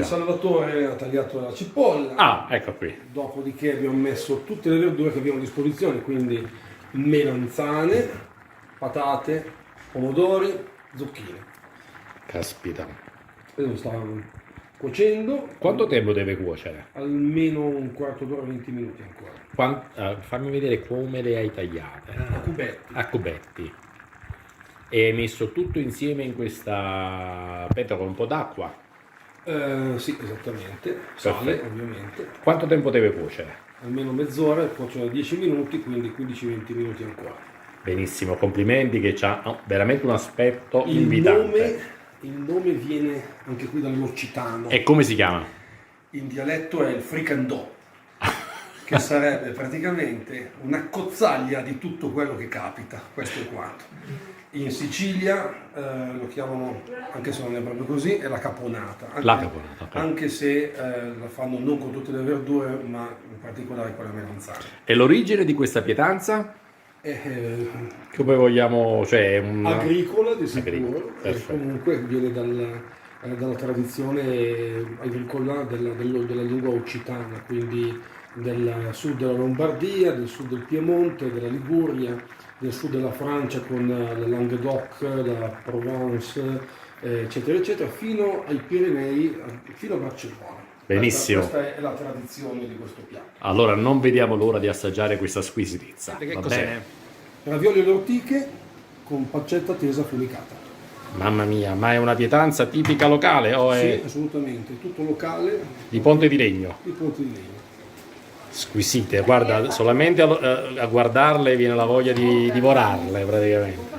Il Salvatore ha tagliato la cipolla. Ah, ecco qui. Dopodiché abbiamo messo tutte le verdure che abbiamo a disposizione, quindi melanzane, patate, pomodori, zucchine. Caspita. Adesso sta cuocendo. Quanto tempo deve cuocere? Almeno un quarto d'ora, 20 minuti ancora. Fammi vedere come le hai tagliate. A cubetti. A cubetti. E hai messo tutto insieme in questa pentola con un po' d'acqua? Sì, esattamente. Sale, ovviamente. Quanto tempo deve cuocere? Almeno mezz'ora, cuociono 10 minuti, quindi 15-20 minuti ancora. Benissimo, complimenti che c'ha veramente un aspetto invitante. Il nome viene anche qui dall'occitano. E come si chiama? In dialetto è il fricandò, che sarebbe praticamente una cozzaglia di tutto quello che capita, questo è quanto. In Sicilia lo chiamano, anche se non è proprio così, è la caponata. La caponata, okay. Anche se la fanno non con tutte le verdure, ma in particolare con la melanzana. E l'origine di questa pietanza? Come vogliamo, cioè agricola di sicuro, comunque viene dalla tradizione agricola della lingua occitana, quindi del sud della Lombardia, del sud del Piemonte, della Liguria, del sud della Francia con la Languedoc, la Provence, eccetera, eccetera, fino ai Pirenei, fino a Barcellona. Benissimo. Questa è la tradizione di questo piatto. Allora non vediamo l'ora di assaggiare questa squisitezza. Che cos'è? Ravioli alle ortiche con pancetta tesa affumicata. Mamma mia, ma è una pietanza tipica locale o è... Sì, assolutamente, tutto locale. Di Ponte di Legno. Di Ponte di Legno. Squisite, guarda, solamente a guardarle viene la voglia di divorarle praticamente.